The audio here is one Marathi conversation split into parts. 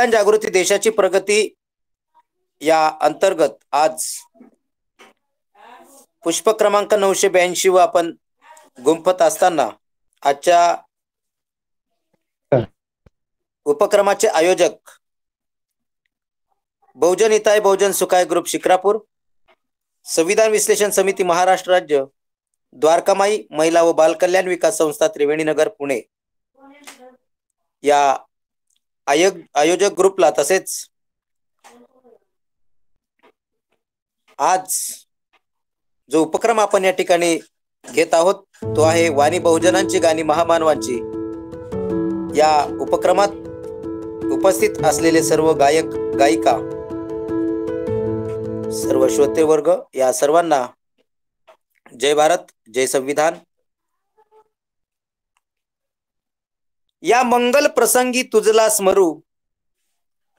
संविधान जागृती देशाची प्रगती या अंतर्गत आज पुष्प क्रमांक 982 व आपण गुंफत असताना आजच्या उपक्रमाचे आयोजक बहुजन हिताय बहुजन सुखाय ग्रुप शिक्रापूर, संविधान विश्लेषण समिती महाराष्ट्र राज्य, द्वारकामाई महिला व बाल कल्याण विकास संस्था त्रिवेणीनगर पुणे या आयोजक ग्रुपला तसेच आज जो उपक्रम आपण या ठिकाणी घेत आहोत तो आहे वाणी बहुजनांची गाणी महामानवांची। या उपक्रमात उपस्थित असलेले सर्व गायक गायिका सर्व श्रोते वर्ग या सर्वांना जय भारत जय संविधान। या मंगल प्रसंगी तुझला स्मरू,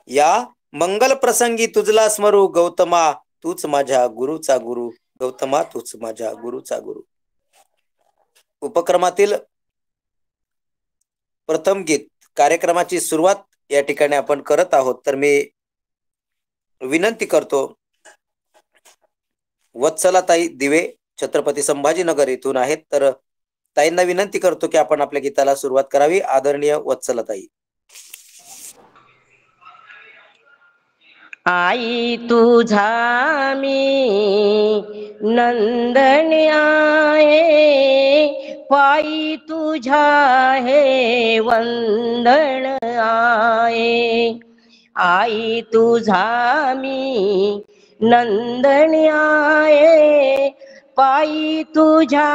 या मंगल प्रसंगी तुझला स्मरू, गौतमा तूच माझ्या गुरुचा गुरु, गौतमा तूच माझ्या गुरुचा गुरु। उपक्रमातील प्रथम गीत कार्यक्रमाची सुरुवात या ठिकाणी आपण करत आहोत। तर मी विनंती करतो वत्सलाताई दिवे छत्रपती संभाजीनगर येथून आहेत, तर ताईंना विनंती करतो की आपण आपल्या गीताला सुरुवात करावी। आदरणीय वत्सलाताई। आई तुझा मी नंदनी आहे, पायी तुझ्या हे वंदन आहे। आई तुझा मी नंदनी आहे, पायी तुझ्या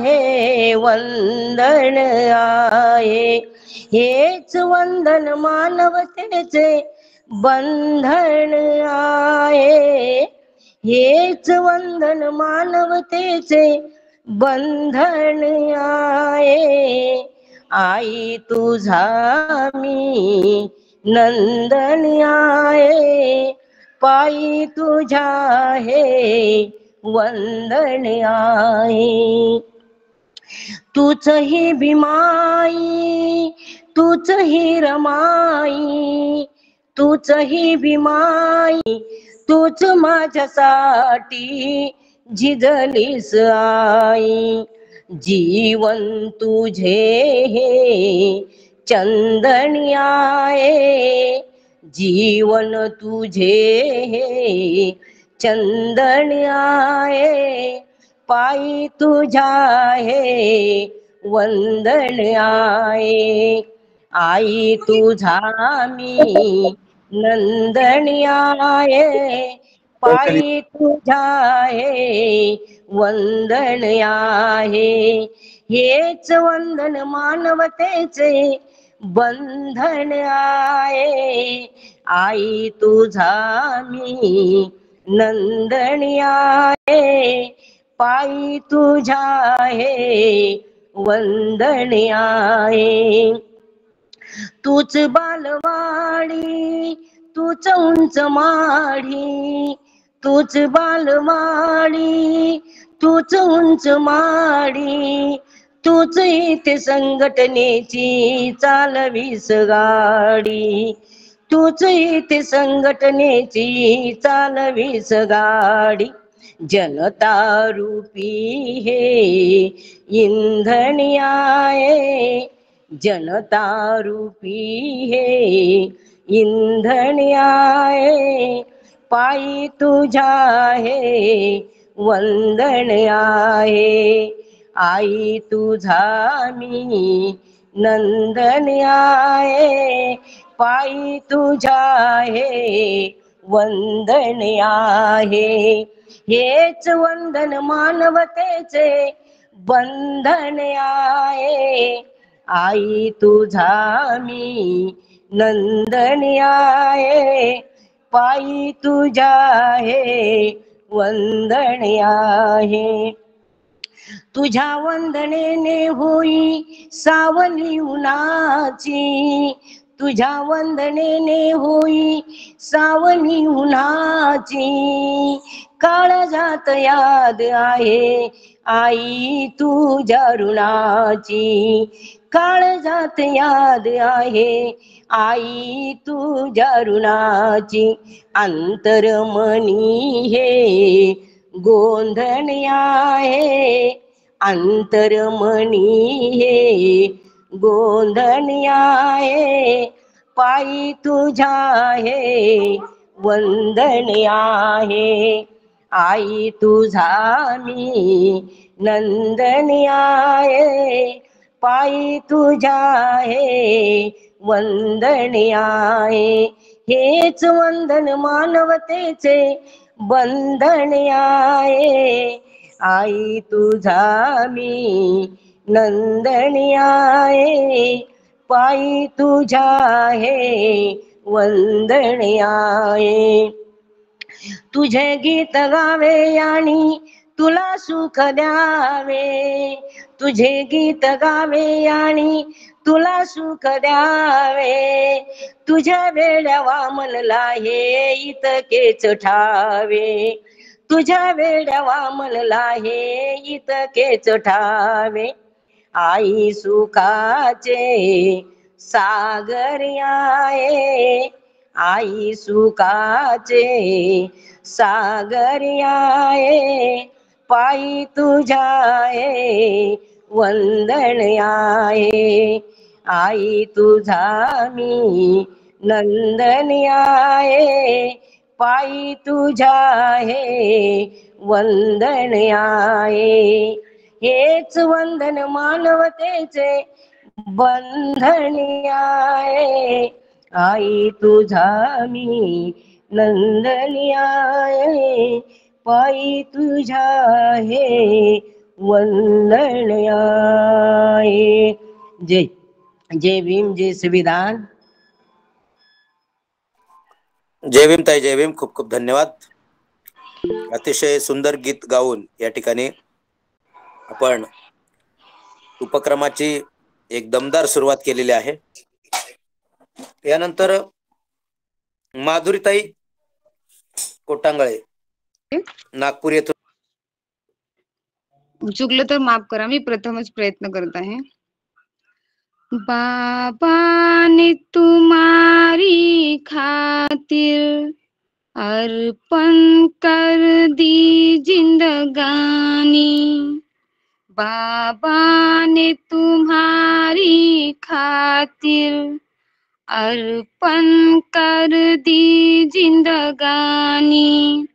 हे वंदन आहे। हेच वंदन मानवतेचे बंधन आहे, हेच वंदन मानवतेचे बंधन आहे। आई तुझा मी नंदनी आहे, पायी तुझ्या हे वंदन आहे। तूच ही भीमाई तूच ही रमाई, तूच ही भीमाई तूच माझ्यासाठी झिजलीस आई। जीवन तुझे हे चंदनी आहे, जीवन तुझे हे चंदनी आहे, पायी तुझ्या हे वंदन आहे। आई तुझा मी नंदनी आहे, पायी तुझ्या हे वंदन आहे। हेच वंदन मानवतेचे बंधन आहे। आई तुझा मी नंदनी आहे, पायी तुझ्या हे वंदन आहे। तूच बालवाडी तूच उंच माढी, तूच बालवाडी तूच उंच माढी, तूच इथे संघटनेची चालवीस गाडी, तूच इथे संघटनेची चालवीस गाडी। जनता रूपी हे इंधनी आहे, जनता रूपी हे इंधनी आहे, पायी तुझ्या हे वंदन आहे। आई तुझा मी नंदनी आहे, पायी तुझ्या हे वंदन आहे। हेच वंदन मानवतेचे बंधन आहे। आई तुझा मी नंदनी आहे, पायी तुझ्या हे वंदन आहे। तुझ्या वंदनेने होई सावली उन्हाची, तुझ्या वंदनेने होई सावली उन्हाची, काळजात याद आहे आई तुझ्या ऋणाची, काळजात याद आहे आई तुझ्या ऋणाची, अंतरमनी हे गोंधळ आहे, अंतरमनी हे गोंधळ आहे, पायी तुझ्या हे वंदन आहे, आई तुझा मी नंदन आहे, पायी तुझ्या हे वंदन आहे, हेच वंदन मानवतेचे बंधन आहे, आई तुझा मी नंदन आहे, पायी तुझ्या हे वंदन आहे, तुझे गीत गावे आणि तुला सुख द्यावे, तुझे गीत गावे आणि तुला सुख द्यावे, तुझ्या वेड्या वामनला हे इतकेच ठावे, तुझ्या वेड्या वामनला हे इतकेच ठावे, आई सुखाचे सागर आहे, आई सुखाचे सागर आहे, पायी तुझ्या हे वंदन आहे, आई तुझा मी नंदन आहे, पायी तुझ्या हे वंदन आहे, हेच वंदन मानवतेचे बंधन आहे, आई तुझा मी नंदनी आहे, पायी तुझ्या हे वंदन आहे. जय जय भीम, जय संविधान. जय भीम ताई, जय भीम. खूप खूप धन्यवाद. अतिशय सुंदर गीत गाऊन या ठिकाणी आपण उपक्रमाची एक दमदार सुरुवात केलेली आहे. यानंतर माधुरीताई कोटांगळे नागपूर येथून. चुकलं तर माफ करा, मी प्रथमच प्रयत्न करत आहे. बाबा ने तुम्हारी खातिर अर्पण कर दी जिंदगानी, बाबा ने तुम्हारी खातिर अर्पण कर दी जिंदगानी,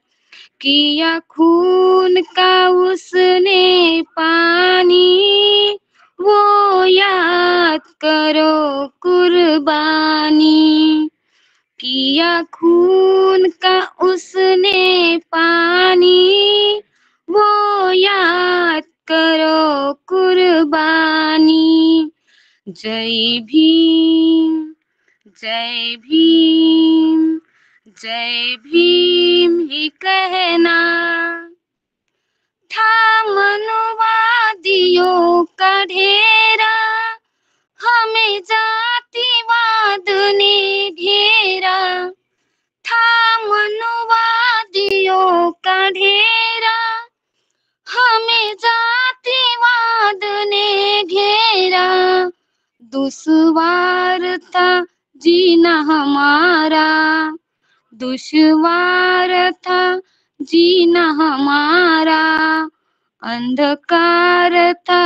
किया खून का उसने पानी, वो याद करो कुर्बानी, किया खून का उसने पानी, वो याद करो कुर्बानी. जय भीम, जय भीम, जय भीम ही कहना था मनुवादियों का ढेरा, हमें जातिवाद ने घेरा, था मनुवादियों का ढेरा, हमें जातिवाद ने घेरा, दुश्वार था जीना हमारा, दुश्वार था जीना हमारा, अंधकार था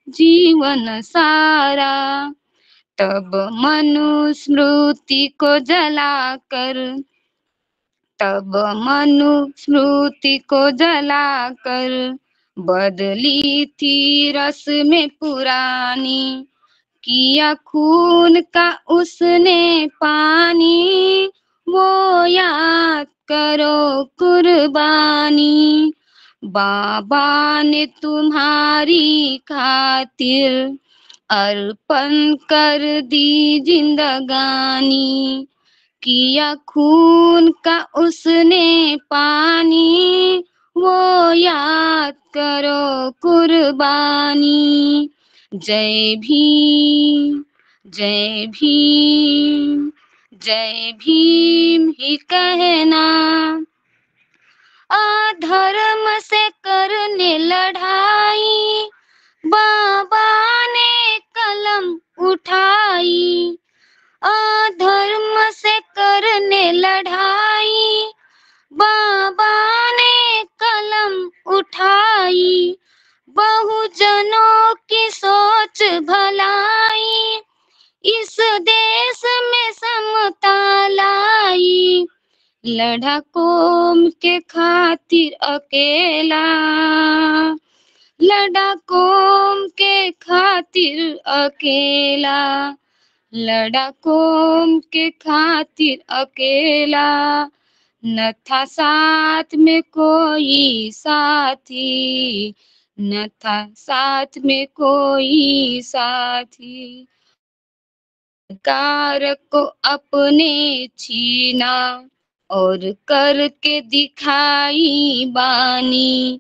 जीवन सारा, तब मनुस्मृति को जलाकर, तब मनुस्मृति को जलाकर बदली थी रस्में पुरानी, किया खून का उसने पानी, वो याद करो कुर्बानी, बाबा ने तुम्हारी खातिर अर्पण कर दी जिंदगानी, किया खून का उसने पानी, वो याद करो कुर्बानी. जय भीम, जय भीम, जय भीम ही कहना लड़ाई, बाबा ने कलम उठाई, अधर्म से करने लड़ाई, बाबा ने कलम उठाई, बहुजनों की सोच भलाई, इस देश में समता लाई, लड़ा कौम के खातिर अकेला, लड़ा कौम के खातिर अकेला, लड़ा कौम के खातिर अकेला, न था साथ में कोई साथी, न था साथ में कोई साथी, कार को अपने छीना और करके दिखाई बानी,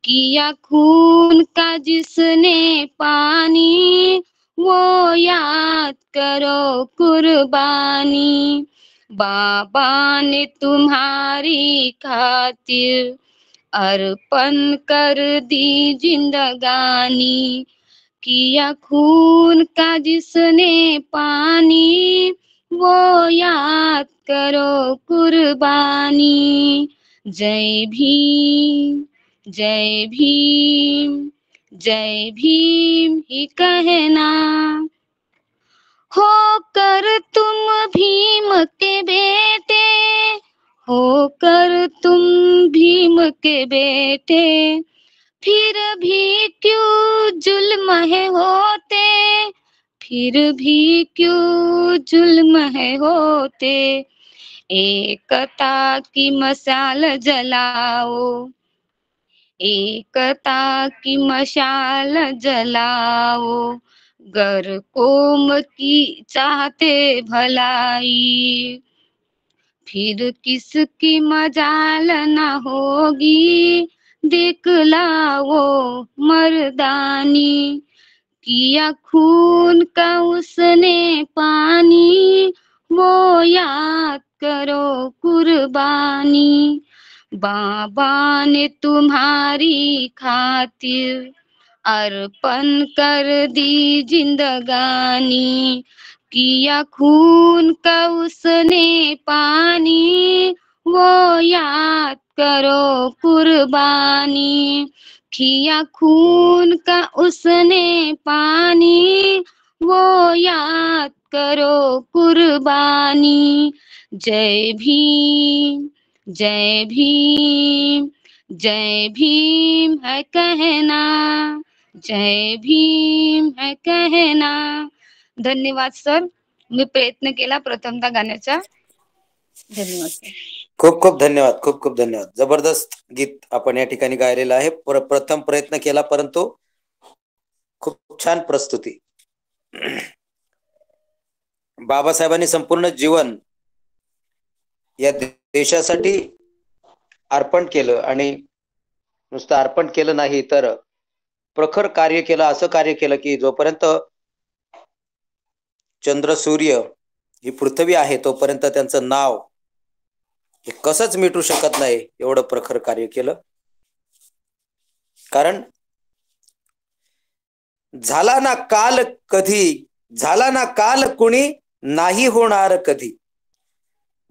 किया खून का जिसने पानी, वो याद करो कुर्बानी, बाबा ने तुम्हारी खातिर अर्पण कर दी जिंदगानी, किया खून का जिसने पानी, वो याद करो कुर्बानी, जय भीम, जय भीम, जय भीम ही कहना, होकर तुम भीम के बेटे, होकर तुम भीम के बेटे, फिर भी क्यों जुल्म है होते, फिर भी क्यों जुल्म है होते, एकता की मशाल जलाओ, एकता की मशाल जलाओ, गर कौम की चाहते भलाई, फिर किसकी मजाल न होगी, दिखलाओ मर्दानी, किया खून का उसने पानी, वो याद करो कुर्बानी, बाबा ने तुम्हारी खातिर अर्पण कर दी जिंदगानी, किया खून का उसने पानी, वो याद करो कुर्बानी, किया खून का उसने पानी, वो याद करो कुर्बानी, जय भीम, जय भीम, जय भीम है कहना, जय भीम है कहना. धन्यवाद सर. मी प्रयत्न केला प्रथमतः गाण्याचा. धन्यवाद सर. खूप खूप धन्यवाद, खूप खूप धन्यवाद. जबरदस्त गीत आपण या ठिकाणी गायलेलं आहे. प्रथम प्रयत्न केला परंतु खूप छान प्रस्तुती. बाबासाहेबांनी संपूर्ण जीवन या देशासाठी अर्पण केलं आणि नुसतं अर्पण केलं नाही तर प्रखर कार्य केलं. असं कार्य केलं की जोपर्यंत चंद्र सूर्य ही पृथ्वी आहे तोपर्यंत त्यांचं नाव हे कसंच मिटू शकत नाही, एवढं प्रखर कार्य केलं. कारण झाला ना काल कधी, झाला ना काल कुणी नाही होणार कधी,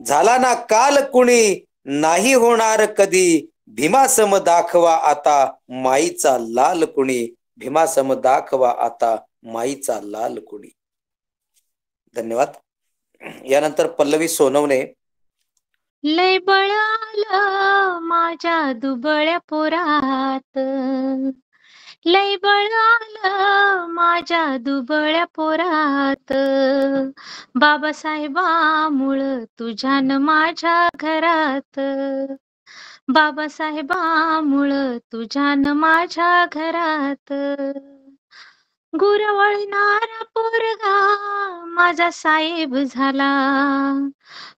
झाला ना काल कुणी नाही होणार कधी, भीमासम दाखवा आता माईचा लाल कुणी, भीमासम दाखवा आता माईचा लाल कुणी. धन्यवाद. यानंतर पल्लवी सोनवणे. लय बळ आलं माझ्या दुबळ्या पोरात, लय बळ आलं माझ्या दुबळ्या पोरात, बाबासाहेबामुळं तुझ्यान माझ्या घरात, बाबासाहेबामुळं तुझ्यान माझ्या घरात, गुरवळणारा पोरगा माझा साहेब झाला,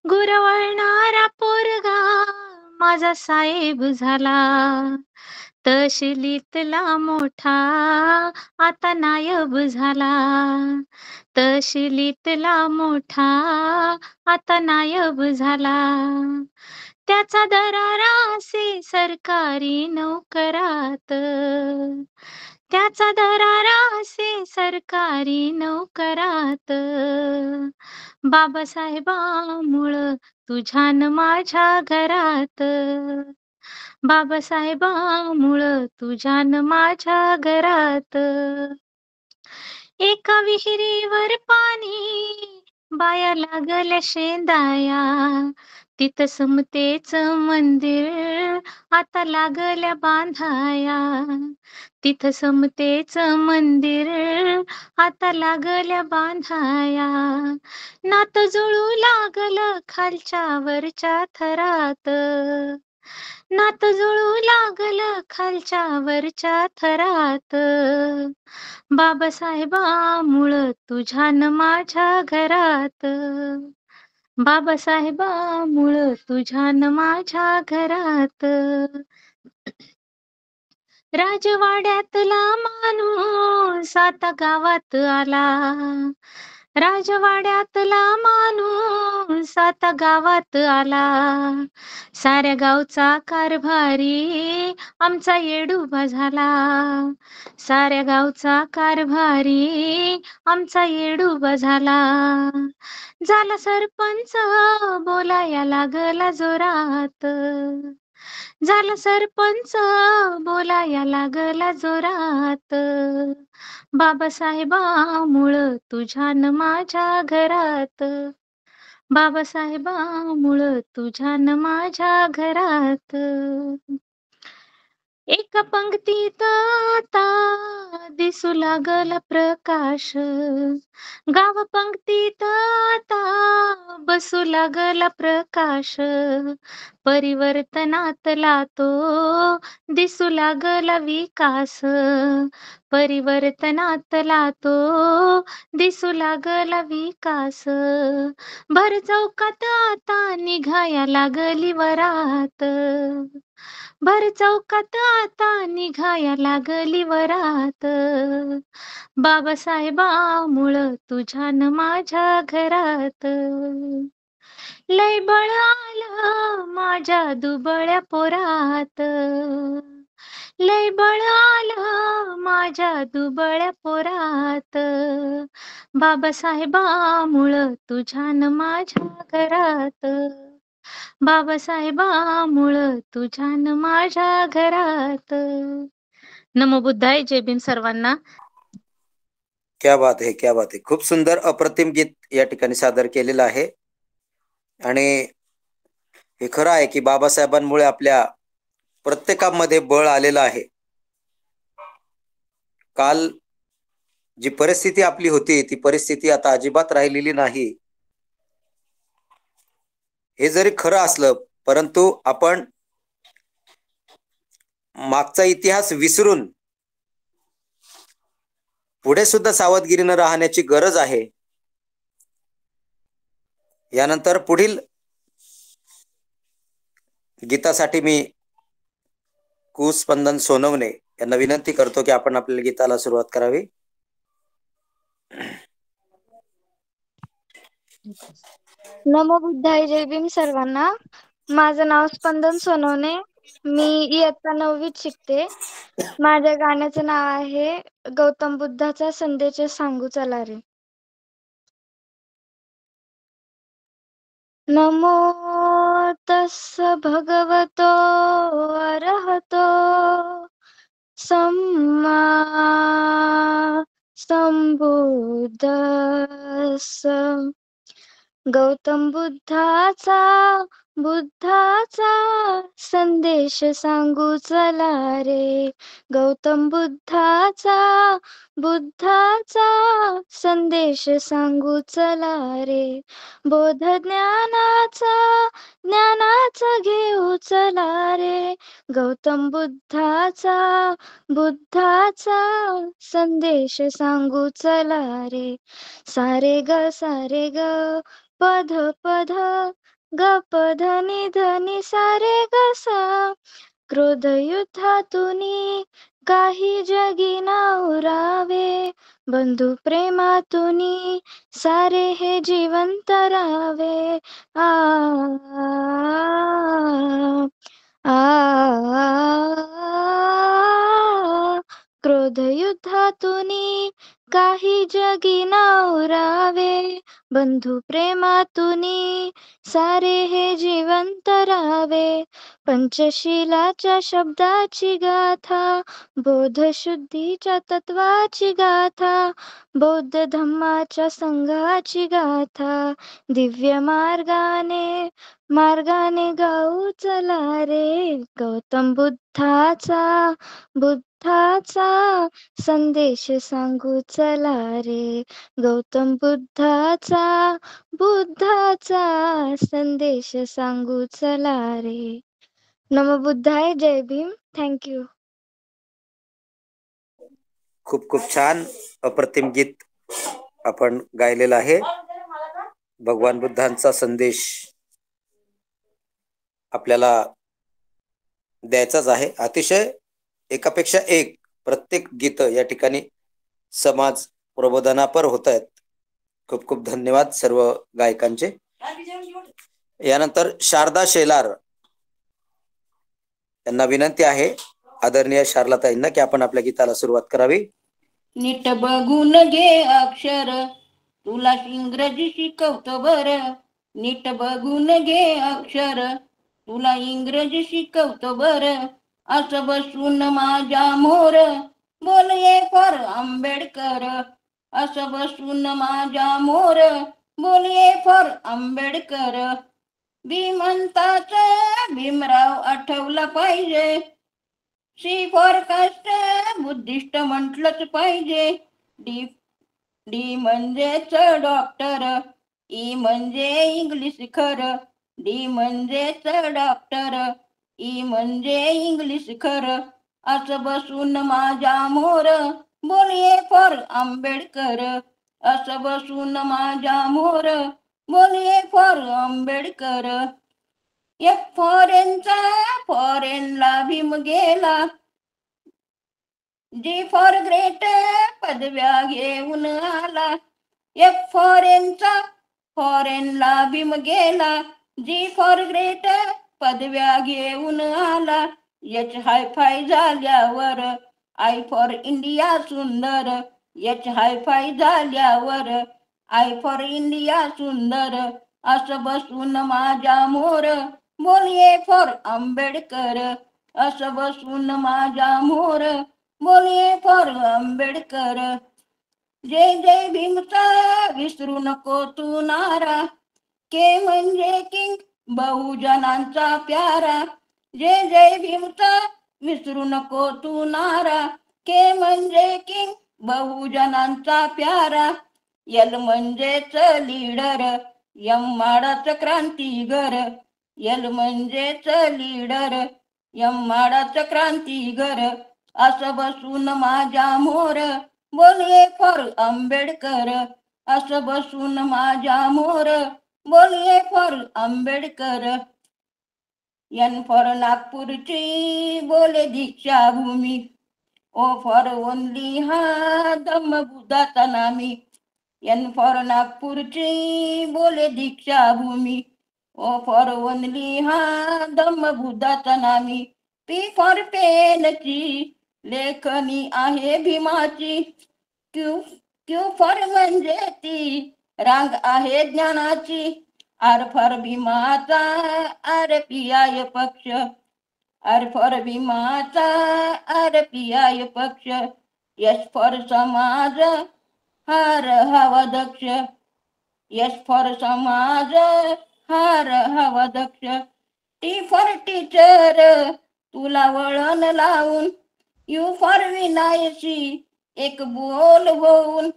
गुरवळणारा पोरगा माझा साहेब झाला, तहसीलीतला मोठा आता नायब झाला, तहसीलीतला मोठा आता नायब झाला, त्याचा दरारा असे सरकारी नोकरात, त्याचा दरारा असे सरकारी नोकरात. बाबासाहेबांमुळं तुझ्या न माझ्या घरात, बाबासाहेबांमुळं तुझ्या न माझ्या घरात. एका विहिरीवर पाणी, बाया लागल्या शेंदाया, तिथं समतेच मंदिर आता लागल्या बांधाया, तिथं समतेच मंदिर आता लागल्या बांधाया. नात जुळू लागलं खालच्या वरच्या थरात, नात जुळू लागलं खालच्या वरच्या थरात. बाबासाहेबांमुळं तुझ्या न माझ्या घरात, बाबासाहेबांमुळं तुझ्या न माझ्या घरात. राजवाड्यातला माणूस आता गावात आला, राजवाड्यातला माणूस आता गावात आला. साऱ्या गावचा कारभारी आमचा येडूबा झाला, साऱ्या गावचा कारभारी आमचा येडूबा झाला. झाला सरपंच बोलाया लागला जोरात, झाला सरपंच बोलाया लागला जोरात. बाबासाहेबांमुळं तुझ्या न माझ्या घरात, बाबासाहेबांमुळं तुझ्या न माझ्या घरात. एका पंक्तीत आता दिसू लागला प्रकाश, गाव पंक्तीत आता बसू लागला प्रकाश. परिवर्तनातला तो दिसू लागला विकास, परिवर्तनातला तो दिसू लागला विकास. भर चौकात आता निघाया लागली वरात, भर चौकात आता निघाया लागली वरात. बाबासाहेबांमुळं तुझ्या न माझ्या घरात, लय बळ आलं माझ्या दुबळ्या पोरात, लय बळ आलं माझ्या दुबळ्या पोरात. बाबासाहेबांमुळं तुझ्या न माझ्या घरात, बाबासाहेबांमुळं तुझ्या न माझ्या घरात. नमो बुद्धाय. जय भीम सर्वांना. क्या बात आहे, क्या बात आहे. खूप सुंदर अप्रतिम गीत या ठिकाणी सादर केलेलं आहे. आणि हे खरं आहे की बाबासाहेबांमुळे आपल्या प्रत्येकामध्ये बळ आलेलं आहे. काल जी परिस्थिती आपली होती ती परिस्थिती आता अजिबात राहिलेली नाही. हे जरी खरं असलं परंतु आपण मागचा इतिहास विसरून पुढे सुद्धा सावधगिरीनं राहण्याची गरज आहे. यानंतर पुढील गीतासाठी मी कुस्पंदन सोनवणे यांना विनंती करतो की आपण आपल्या गीताला सुरुवात करावी. नमो बुद्धाय. जय भीम सर्वांना. माझं नाव स्पंदन सोनवणे. मी इयत्ता 9वीत शिकते. माझ्या गाण्याचं नाव आहे गौतम बुद्धाचा संदेश सांगू चला रे. नमो तस्स भगवतो अरहतो सम्मा संबुद्धस्स. गौतम बुद्धाचा संदेश सांगू चला रे. गौतम बुद्धाचा संदेश सांगू चला रे. बोध ज्ञानाचा घेऊ चला रे. गौतम बुद्धाचा संदेश सांगू चला रे. सारे ग पध पध ग पध नि धनी सारे ग सा. क्रोध युद्धातुनी काही जगी ना उरावे. बंधू प्रेमातून सारे हे जीवन तरावे. आ आ क्रोध युद्धातून काही जगी नावरावे. बंधू प्रेमातून सारे हे जीवन तरावे. पंचशिलाच्या शब्दाची गाथा, बोधशुद्धीच्या तत्वाची गाथा, बौद्ध धम्माच्या संघाची गाथा, दिव्य मार्गाने गाऊ चला रे. गौतम बुद्धाचा संदेश सांगू चला रे. गौतम बुद्धाचा संदेश सांगू चला रे. नमो बुद्धाय. जय भीम. थँक्यू. खूप खूप छान अप्रतिम गीत आपण गायलेलं आहे. भगवान बुद्धांचा संदेश आपल्याला द्यायचाच आहे. अतिशय एकापेक्षा एक प्रत्येक गीत या ठिकाणी समाज प्रबोधनापर होत आहेत. खूप खूप धन्यवाद सर्व गायकांचे. यानंतर शारदा शेलार यांना विनंती आहे आदरणीय शारलाताईंना की आपण आपल्या गीताला सुरुवात करावी. नीट बघून घे अक्षर, तुला इंग्रजी शिकवतो बर. नीट बघून घे अक्षर, तुला इंग्रजी शिकवतो बर. असं बसून माझ्या मोर, बोल ए फॉर आंबेडकर. असं बसून माझ्या मोर, बोल ए फॉर आंबेडकर. भीमंताच भीमराव आठवला पाहिजे. सी फॉर कास्ट बुद्धिस्ट म्हटलंच पाहिजे. डी म्हणजेच डॉक्टर, ई म्हणजे इंग्लिश खर. डी म्हणजेच डॉक्टर, ई म्हणजे इंग्लिश खर. असं बसून माझ्या मोर, बोल ए फॉर आंबेडकर. असं बसून माझ्या मोर, बोल ए फॉर आंबेडकर. एक फॉरेनला भीम गेला. जी फॉर ग्रेट पदव्या घेऊन आला. एक फॉरेनला भीम गेला. जी फॉर ग्रेट पदव्या घेऊन आला. एच हायफाय झाल्यावर आय फॉर इंडिया सुंदर. एच हायफाय झाल्यावर आय फॉर इंडिया सुंदर. असं बसून माझ्या मोर, बोल ए फॉर आंबेडकर. असं बसून माझ्या मोर, बोल ए फॉर आंबेडकर. जय जय भीमचा विसरू नको तू नारा. के म्हणजे किंग, बहुजनांचा प्यारा. जय जय भीमचा विसरू नको तू नारा. के म्हणजे किंग, बहुजनांचा प्यारा. यल म्हणजेच लीडर, यम माडाचं क्रांतिगर. यल म्हणजेच लीडर, यम माडाचं क्रांतिगर. असं बसून माझ्या मोर, बोल ए फॉर आंबेडकर. असं बसून माझ्या मोर, बोल A for Ambedkar. N for नागपूरची बोले दीक्षाभूमी. ओ फॉर ओनली हा धम्म बुद्धाचा नामी. एन फॉर नागपूरची बोले दीक्षाभूमी. ओ फॉर ओनली हा धम्म बुद्धाचा नामी. पी फॉर पेनची लेखनी आहे भीमाची. क्यू फॉर म्हणजे ती रांग आहे ज्ञानाची. आर फॉर भीमाचा RPI पक्ष. आर फॉर भीमाचा RPI पक्ष. एस फॉर समाज हार हवा दक्ष. एस फॉर समाज हार हवा दक्ष. टी फॉर टीचर, तुला वळण लावून. यू फॉर विनायशी, एक बोल होऊन.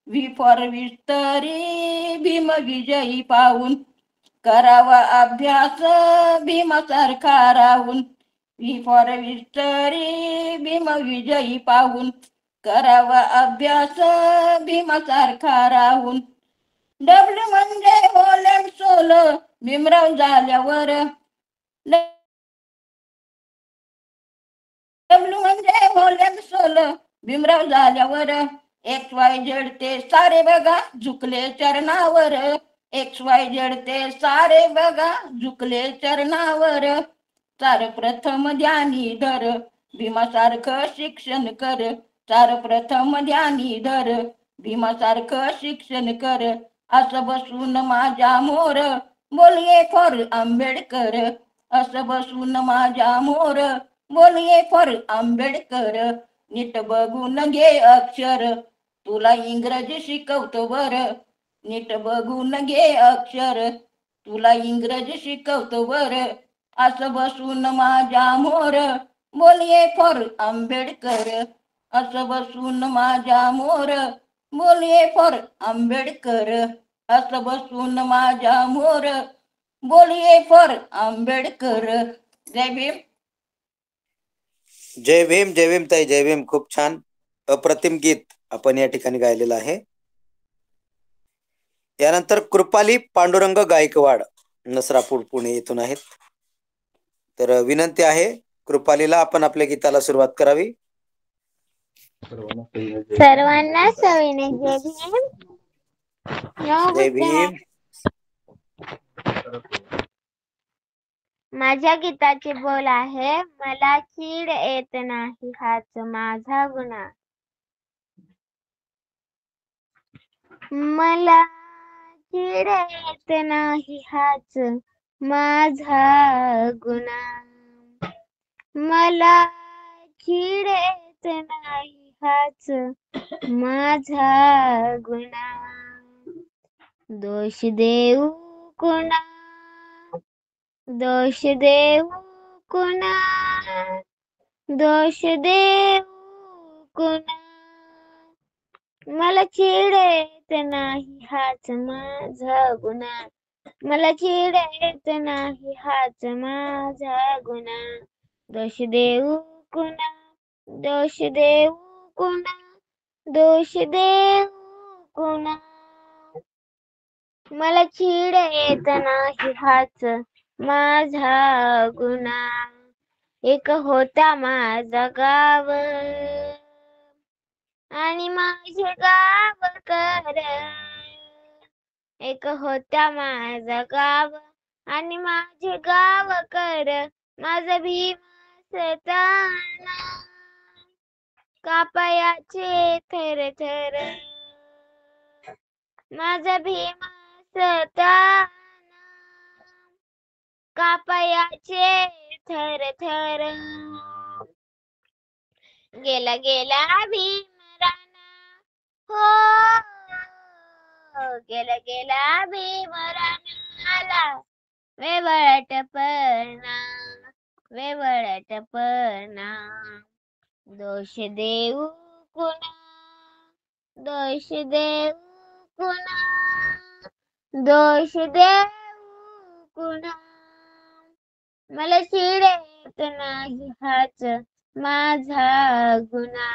व्ही फॉर विस्तरी, भीम विजयी पाहून. करावा अभ्यास भीमासारखा राहून. व्ही फॉर विस्तरी, भीम विजयी पाहून. करावा अभ्यास भीमासारखा राहून. डब्ल्यू म्हणजे होल अँड सोल, भीमराव झाल्यावर. डब्ल्यू म्हणजे होल अँड सोल, भीमराव झाल्यावर XYZ ते सारे बघा झुकले चरणावर. XYZ ते सारे बघा झुकले चरणावर. चार प्रथम ध्यानी धर भीमासारखं शिक्षण कर. चार प्रथम ध्यानी धर भीमासारखं शिक्षण कर. असं बसून माझ्या मोर बोलिये फॉर आंबेडकर. असं बसून माझ्या मोर बोलिये फॉर आंबेडकर. नीट बघून घे अक्षर तुला इंग्रजी शिकवतो बर. नीट बघून घे अक्षर तुला इंग्रजी शिकवतो बर. असं बसून माझ्या मोर बोलिये फॉर आंबेडकर. असं बसून माझ्या मोर बोलिये फॉर आंबेडकर. असं बसून माझ्या मोर बोलिये फॉर आंबेडकर. जय भीम. जय भीम, जय भीम ताई, जय भीम. खूप छान अप्रतिम गीत आपण या ठिकाणी गायलेलं आहे. यानंतर कृपाली पांडुरंग गायकवाड नसरापूर पुणे येथून आहेत. तर विनंती आहे कृपालीला आपण आपल्या गीताला सुरुवात करावी. सर्वांना सविनय जय भीम. जय भीम. माझ्या गीताचे बोल आहे. मला चीड येत नाही हाच माझा गुन्हा. मला चीड येत नाही हाच माझा गुन्हा. मला चीड येत नाही हाच माझा गुन्हा. दोष देऊ कुणा दोष देऊ कुणा दोष देऊ कुणा. मला चीड येत नाही हाच माझा गुन्हा. मला चीड येत नाही हाच माझा गुन्हा. दोष देऊ कुणा दोष देऊ कुणा दोष देऊ कुणा. मला चीड येत नाही हाच माझा गुन्हा. एक होता माझा गाव आणि माझे गावकर. एक होता माझा गाव आणि माझे गावकर. माझा भीम असताना कापायाचे थर थर. माझा भीम असताना कापायाचे थर थर. गेला गेला भीमराना हो गेला गेला भीमराना. आला वेवळटपणा वेवळटपणा. दोष देऊ कुणा दोष देऊ कुणा दोष देऊ कुणा. मला चीड येत नाही हाच माझा गुन्हा.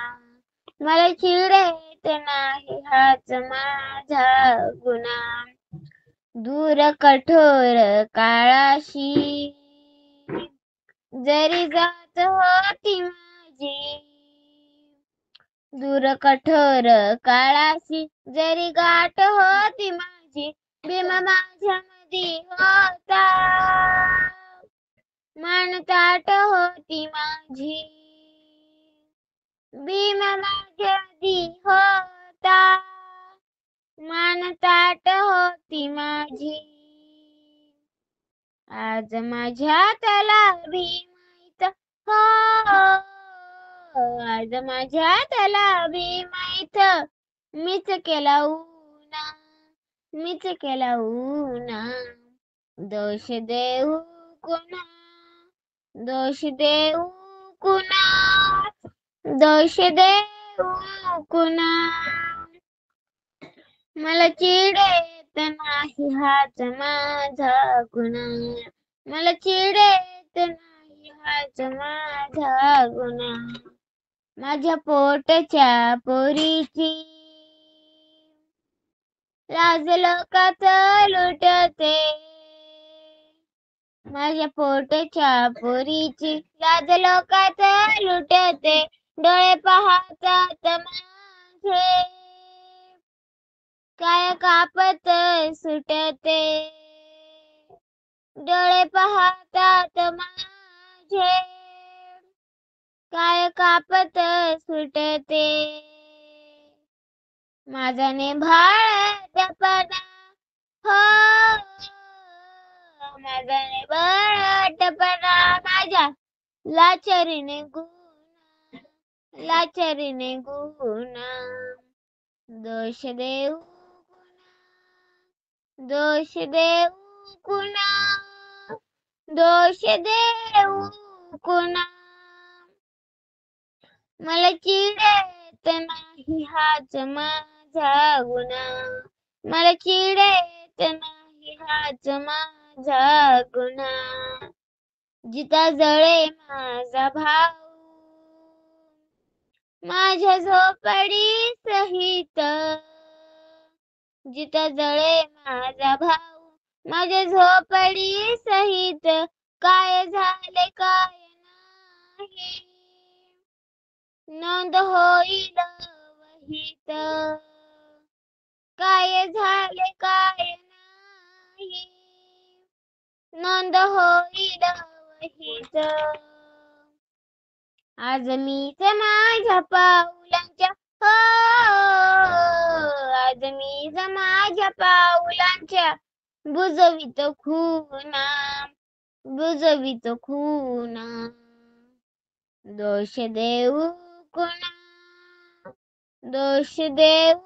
मला चीड येत नाही हाच माझा गुन्हा. दूर कठोर काळाशी जरी जात होती माझी. दूर कठोर काळाशी जरी गाठ होती माझी. भीम माझ्या मधी होता मान ताट होती माझी. भीम माझ्या मधी होता मान ताट होती माझी. आज माझ्या त्याला भीमाईत हो आज माझ्या त्याला भीमाईत. मीच केला उना मीच केला उना. दोष देऊ कुणा दोष देऊ कुणा दोष देऊ कुणा. मला चीड येत नाही हाच माझा गुन्हा. मला चीड येत नाही हाच माझा गुन्हा. माझ्या पोटच्या पोरीची लाज लोकात लुटते. माझ्या पोटच्या पोरीची लाज लोकात लुटते. डोळे पाहतात माझे काय कापत सुटते डोळे पाहतात माझे काय कापत सुटते माझा नेभाळटपणा हो माझा नेभाळटपणा माझ्या लाचारीने गुणा दोष देऊ कुणा दोष देऊ कुणा मला चिडेत नाही हाच माझा गुन्हा मला चिडेत नाही हाच माझा गुन्हा जिता जळे माझा भाऊ माझ्या झोपडी सहित जिता जळे माझा भाऊ माझ्या झोपडी सहित काय झाले काय नाही नोंद होईल वहीत काय झाले काय नाही नोंद होईल वहीत आज मीच माझ्या पाऊलांच्या हो आज मीच माझ्या पाऊलांच्या बुजवित खुना दोष देऊ कुणा दोष देऊ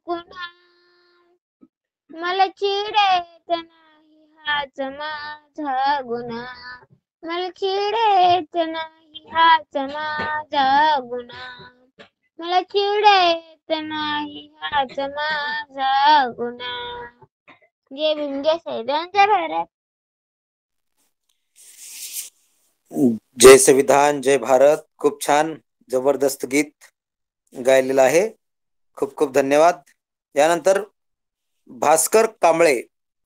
कुणा मला चिडेत नाही हाच माझा गुन्हा मला चिडेत नाही हाच माझा गुन्हा मला चिडेत नाही हाच माझा गुन्हा जय भीम जय संविधान जय भारत जय संविधान जय भारत. खूप छान जबरदस्त गीत गायलेलं आहे. खूप खूप धन्यवाद. यानंतर भास्कर कांबळे,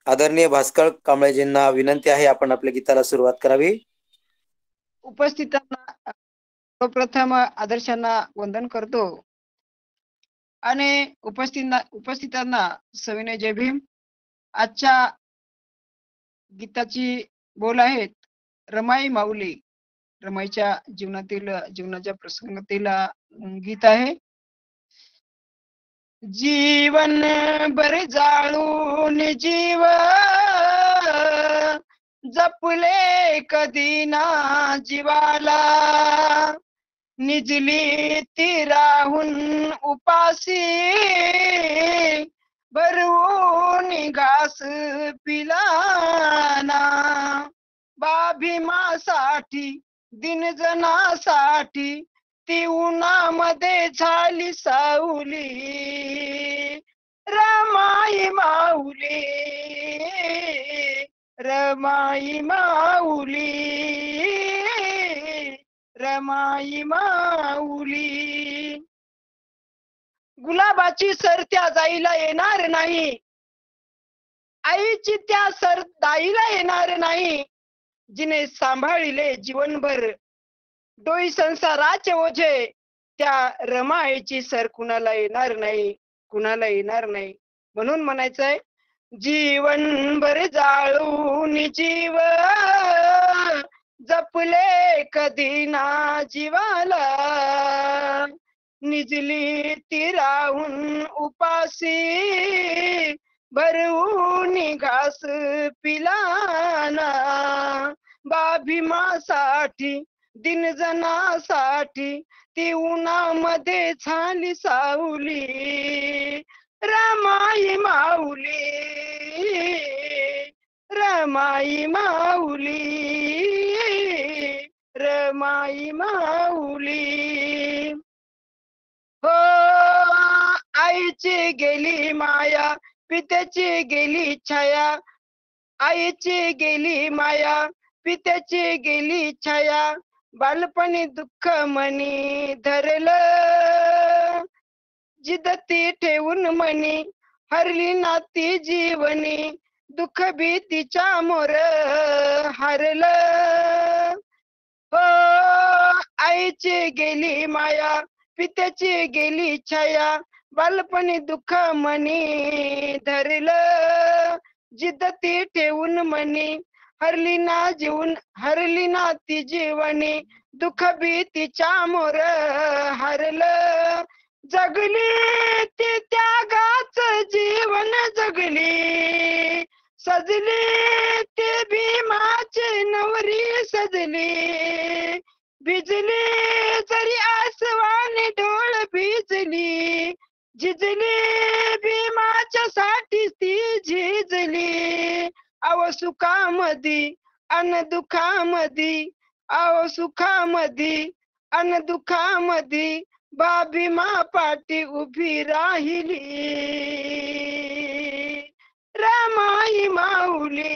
आदरणीय भास्कर कांबळेजींना विनंती आहे आपण आपल्या गीताला सुरुवात करावी. उपस्थितांना सर्वप्रथम आदर्शांना वंदन करतो आणि उपस्थितांना सविनय जय भीम. आजच्या गीताची बोल आहेत रमाई माऊली. रमाईच्या जीवनाच्या प्रसंगातील गीत आहे. जीवन बर जाळून जीव जपले कधी ना जीवाला निजली ती राहून उपासी भरवून घास पिलाना बाभीमासाठी दिनजनासाठी ती उन्हामध्ये झाली सावली रमाई माऊली रमाई माऊली रमाई माऊली. गुलाबाची सर त्या जाईला येणार नाही आईची त्या सर दाईला येणार नाही जिने सांभाळिले जीवनभर डोई संसाराचे ओझे त्या रमाईची सर कुणाला येणार नाही म्हणून म्हणायचंय जीवनभर जाळून जीव जपले कधी ना जीवाला निजली ती राहून उपासी भरवून घास पिलाना बाभीमासाठी दिनजनासाठी ती उन्हामध्ये झाली सावली रमाई माऊली रमाई माऊली रमाई माऊली. हो आईची गेली माया पित्याची गेली छाया आईची गेली माया पित्याची गेली छाया बालपणी दुःख मनी धरलं जिदती ठेवून मनी हरली नाती जीवनी दुःख भीतीच्या मोर हरलं. हो आईची गेली माया, पित्याची गेली छाया, बालपणी दुःख मनी धरलं. जिद्द ती ठेवून मनी हरली ना ती जीवनी, दुःख भीतीच्या मोर हरलं. जगली ती त्यागाच जीवन जगली, सजली ती भीमाची नवरी सजली. भिजली जरी आसवानी डोळ भिजली, झिजली भीमाच्या साठी ती झिजली. अव सुखामधी अन दुःखामधी, अव सुखामधी अन दुःखामधी, भीमा पाठी उभी राहिली. रमाई माऊली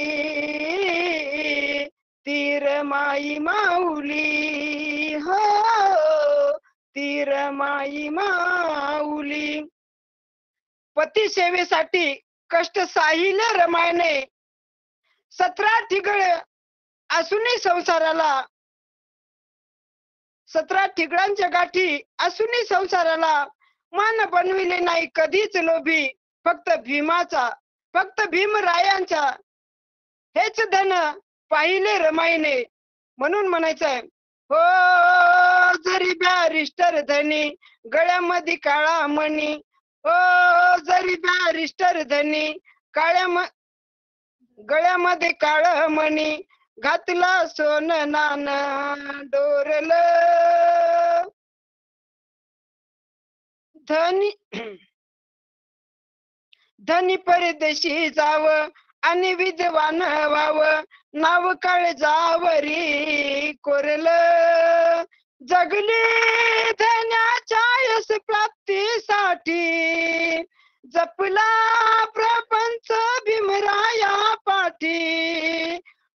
ती रमाई माऊली, हो ती रमाई माऊली. पती सेवेसाठी कष्ट साहिले रमायने, 17 ठिगळ असूनही संसाराला, 17 ठिगळांच्या गाठी असूनही संसाराला, मान बनविले नाही कधीच लोभी, फक्त भीमाचा, फक्त भीमरायांचा हेच धन पाहिले रमाईने. म्हणून म्हणायचंय, हो जरी बॅरिस्टर धनी गळ्यामध्ये काळा मणी, हो जरी बॅरिस्टर धनी गळ्यामध्ये काळ मणी, घातला सोन नान डोरल. धनी परदेशी जाव आणि विद्वान व्हाव, नाव काळजावरी कोरल. जगली धन्याच्या यश प्राप्तीसाठी, जपला प्रपंच भीमराया पाठी.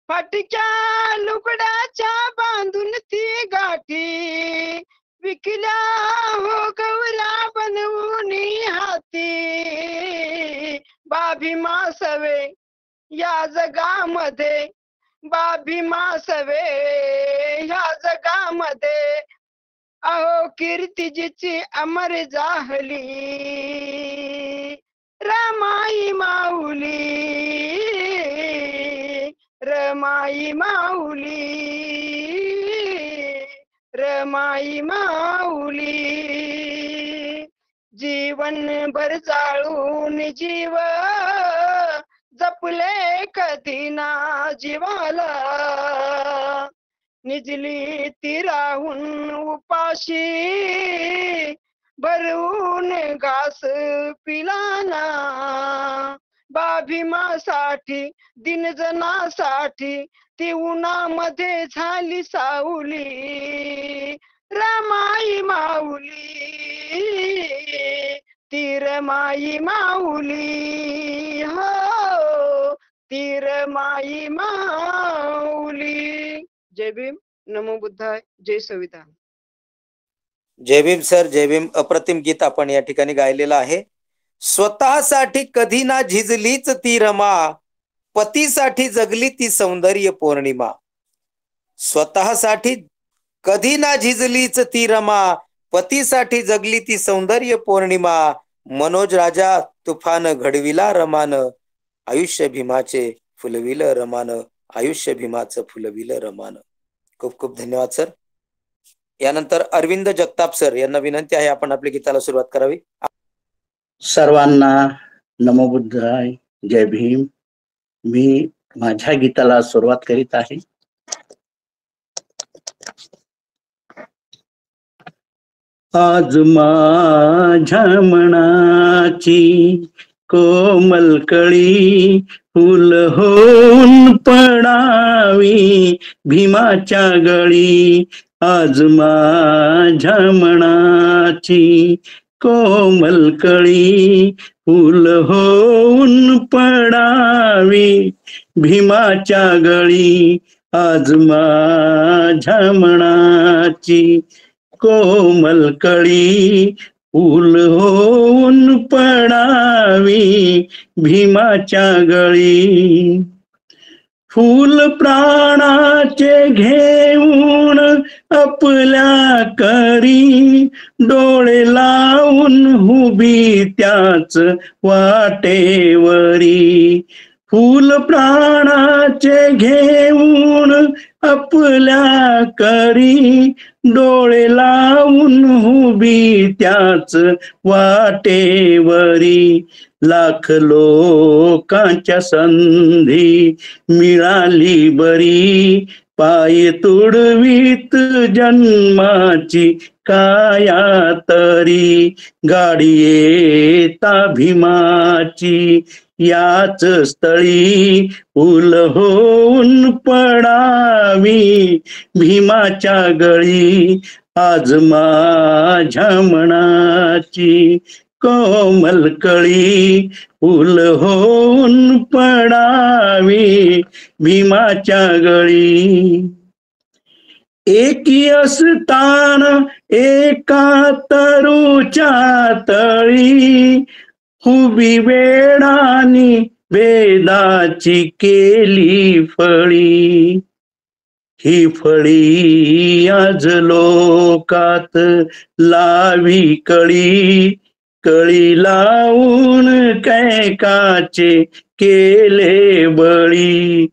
फाटक्या लुगड्याच्या बांधून ती गाठी, विकल्या हो गौऱ्या बनवून हाती. भीमा सवे या जगामध्ये, भीमा सवे या जगामध्ये, अहो कीर्तीजीची अमर जाहली. रमाई माऊली रमाई माऊली, रमाई माऊली. जीवन भर जाळून जीव जपले कधी ना जीवाला, निजली ती राहून उपाशी, भरवून घास पिलाना. भीमासाठी दिनजनासाठी ती उन्हामध्ये झाली सावली. रमाई माऊली ती रमाई माऊली, हो ती रमाई माऊली. जय भीम, नमो बुद्धाय, जय संविधान. जय भीम सर, जय भीम. अप्रतिम गीत आपण या ठिकाणी गायलेलं आहे. स्वतःसाठी कधी ना झिजलीच ती रमा, पतीसाठी जगली ती सौंदर्य पौर्णिमा. स्वतःसाठी कधी ना झिजलीच ती रमा, पतीसाठी जगली ती सौंदर्य पौर्णिमा. मनोज राजा तुफान घडविला रमान, आयुष्य भीमाचे फुलविलं रमान, आयुष्य भीमाचं फुलविलं रमान. खूप खूप धन्यवाद सर. यानंतर अरविंद जगताप सर यांना विनंती आहे आपण आपल्या गीताला सुरुवात करावी. सर्वांना नमो बुद्धाय, जय भीम. मी माझ्या गीताला सुरुवात करीत आहे. आज माझ्या मनाची कोमल कळी फुल होऊन पडावी भीमाच्या गळी. आज माझ्या मनाची कोमल कळी फुल होऊन पडावी भीमाच्या गळी. आज माझ्या मनाची कोमल कळी फूल होऊन पडावी भीमाच्या गळी. फूल प्राणाचे घेऊन आपल्या करी, डोळे लावून उभी त्याच वाटेवरी. फूल प्राणाचे घेऊन आपल्या करी, डोळे लावून उभी त्याच वाटेवरी. लाख लोकांच्या संधी मिळाली बरी, पाय तुडवीत जन्माची काया तरी. गाडी येता भीमाची याच स्थळी, फूल होऊन पडावी भीमाच्या गळी. आज माझ्या मनाची कोमल कळी, फूल होऊन पडावी भीमाच्या गळी. एकी असताना एका तरुच्या तळी, उभी वेडानी वेदाची केली फळी. ही फळी आज लोकात लावी कळी, कळी लावून कैकाचे केले बळी.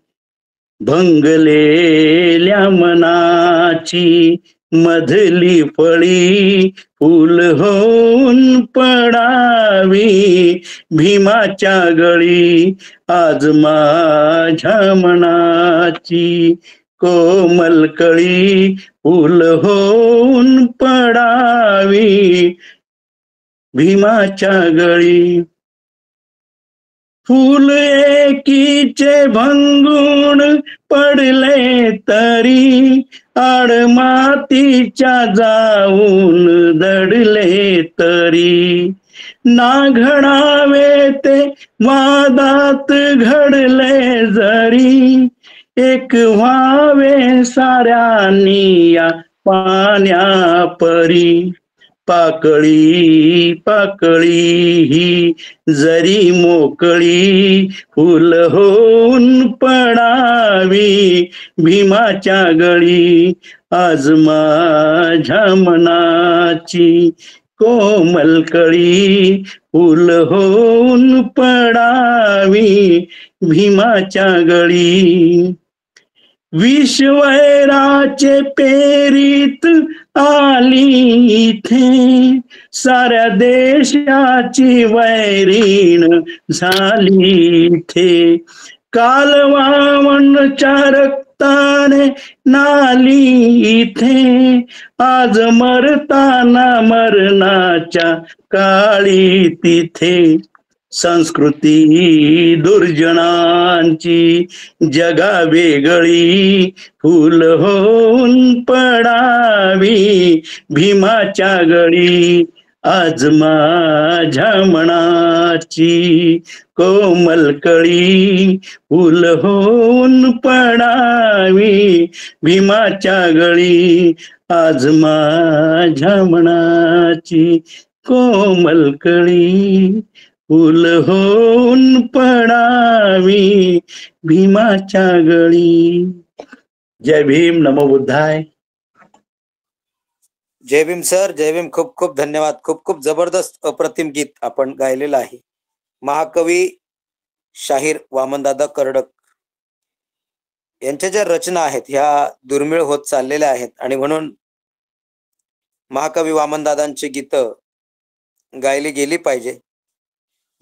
भंगलेल्या मनाची मधली फळी, फूल होऊन पडावी भीमाच्या गळी. आज माझ्या मनाची कोमल कळी, फूल होऊन पडावी भीमाच्या गळी. फूल एकीचे भंगून पडले तरी, आडमातीच्या जाऊन दडले तरी. ना घडावे ते वादात घडले जरी, एक व्हावे साऱ्यांनी या पाण्यापरी. पाकळी पाकळी ही जरी मोकळी, फूल होऊन पडावी भीमाच्या गळी. आज माझ्या मनाची कोमल कळी, फूल होऊन पडावी भीमाच्या गळी. विश्वैराचे पेरीत आली इथे, साऱ्या देशाची वैरीण झाली इथे. कालवावनच्या रक्ताने नाली इथे, आज मरताना मरणाच्या काळी तिथे. संस्कृती दुर्जनांची जगा वेगळी, फूल होऊन पडावी भीमाच्या गळी. आज माझ्या मनाची कोमल कळी, फूल होऊन पडावी भीमाच्या गळी. आज माझ्या मनाची कोमल कळी, फूल होऊन पडावी भीमाच्या गळी. जय भीम, नमो बुद्धाय. जय भीम सर, जय भीम. खूप खूप धन्यवाद. खूप खूप जबरदस्त अप्रतिम गीत आपण गायलेलं आहे. महाकवी शाहीर वामनदादा कर्डक यांच्या ज्या रचना आहेत ह्या दुर्मिळ होत चाललेल्या आहेत, आणि म्हणून महाकवी वामनदादांची गीतं गायली गेली पाहिजे.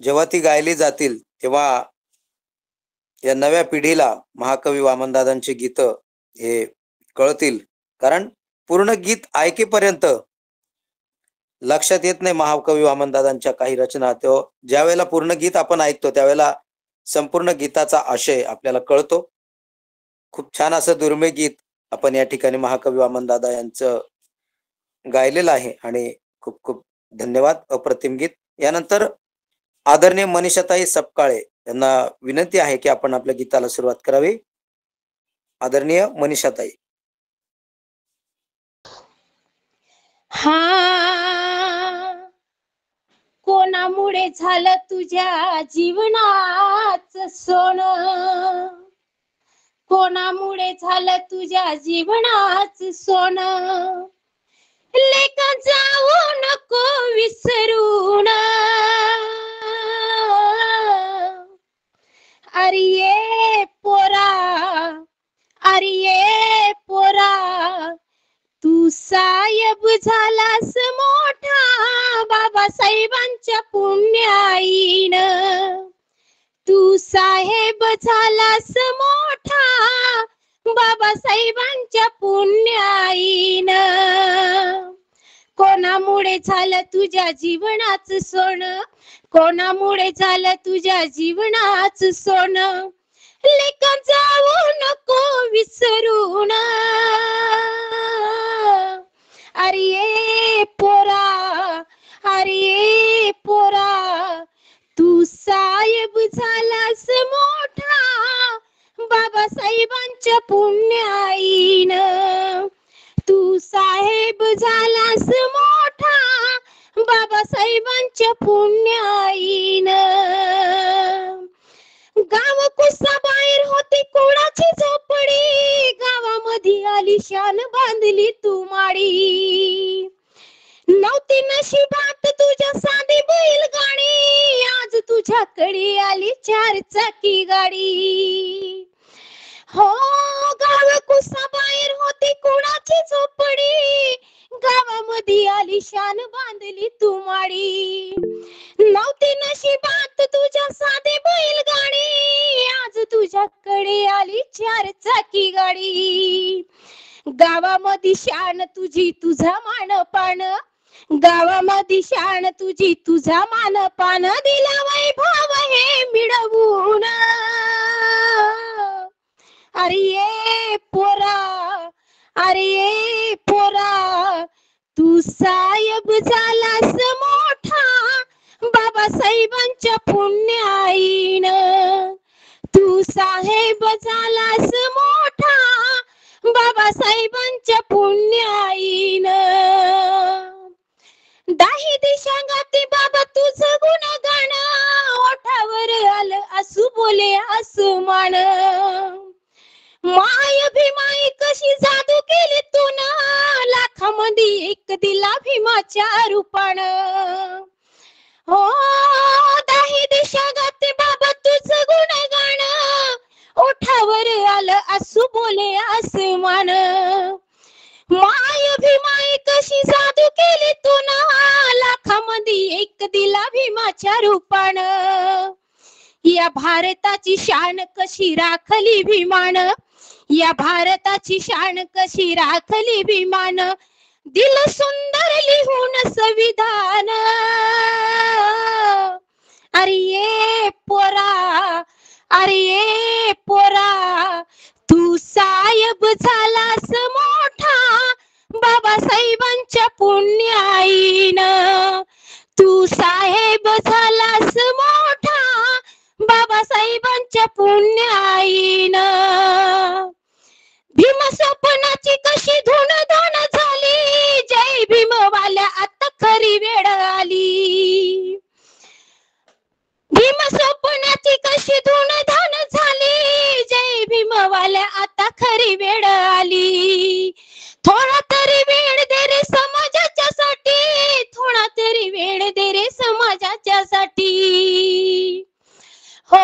जेव्हा ती गायली जातील तेव्हा या नव्या पिढीला महाकवी वामनदादांची गीतं हे कळतील. कारण पूर्ण गीत ऐकेपर्यंत लक्षात येत नाही महाकवी वामनदादांच्या काही रचना. तो ज्या वेळेला पूर्ण गीत आपण ऐकतो त्यावेळेला संपूर्ण गीताचा आशय आपल्याला कळतो. खूप छान असं दुर्मिळ गीत आपण या ठिकाणी महाकवी वामनदादा यांचं गायलेलं आहे, आणि खूप खूप धन्यवाद. अप्रतिम गीत. यानंतर आदरणीय मनीषाताई सपकाळे यांना विनंती आहे की आपण आपल्या गीताला सुरुवात करावी. आदरणीय मनीषाताई. हा कोणामुळे झालं तुझ्या जीवनाचं सोनं, कोणामुळे झालं तुझ्या जीवनाचं सोनं, लेका जाऊ नको विसरून, अरे ये पोरा, अरे ये पोरा, तू साहेब झालास मोठा बाबासाहेबांच्या पुण्याईनं, तू साहेब झालास मोठा बाबासाहेबांच्या पुण्याईनं, कोणामुळे झालं तुझ्या जीवनाचं सोनं, कोणामुळे झालं तुझ्या जीवनाचं सोनं, लेका जाऊ नको विसरून, अरे ये पोरा, अरे ये पोरा, तू साहेब झालास मोठा बाबासाहेबांच्या पुण्याईनं, तू साहेब झालास मोठा बाबासाहेबांच्या पुण्याईनं, गाव कुसा बाहेर होती कोणाची झोपडी, गावामध्ये आलिशान बांधली तू माडी, नव्हती नशिबात तुझ्या साधी बैलगाडी, आज तुझ्याकडे आली 4 चाकी गाडी, हो गाव कुसा बाहेर होती कोणाची झोपडी, गावामध्ये आलिशान बांधली तू माडी, नव्हती नशिबात तुझ्या साधी बैलगाडी, आज तुझ्याकडे आली 4 चाकी गाडी, गावामध्ये शान तुझी तुझा मानपान, गावामध्ये शान तुझी तुझा मानपान, दिला वैभव हे मिळवून, अरे ये पोरा, अरे ये पोरा, तू साहेब झालास मोठा बाबासाहेबांच्या पुण्याईनं, तू साहेब झालास मोठा बाबासाहेबांच्या पुण्याईनं, 10 दिशा गाती बाबा तुझं गुणगान, ओठावर आलं असू बोले आसमान, माय भीमाई कशी जादू केली तू ना, लाखामध्ये एक दिला भीमाच्या रूपानं, हो 10 दिशा गाते बाबा तुझं गुणगान, ओठावर आलं असू बोले आसमान, माय भीमाई कशी जादू केली तू ना, लाखामध्ये एक दिला भीमाच्या रूपानं, या भारताची शान कशी राखली भीमान, या भारताची शान कशी राखली भीमान, दिल सुंदर लिहून संविधान, अरे ये पोरा, अरे ये पोरा, तू साहेब झालास मोठा बाबासाहेबांच्या पुण्याईनं, तू साहेब झालास मोठा बाबासाहेबांच्या पुण्याईनं, भीम स्वप्नाची कशी धुन धुन झाली, जय भीम वाल्या आता खरी वेळ आली, भीम स्वप्नाची कशी धुन धुन झाली, जय भीम वाल्या आता खरी वेळ आली, थोडा तरी वेळ दे रे समाजाच्या साठी, थोडा तरी वेळ दे रे समाजाच्या साठी, हो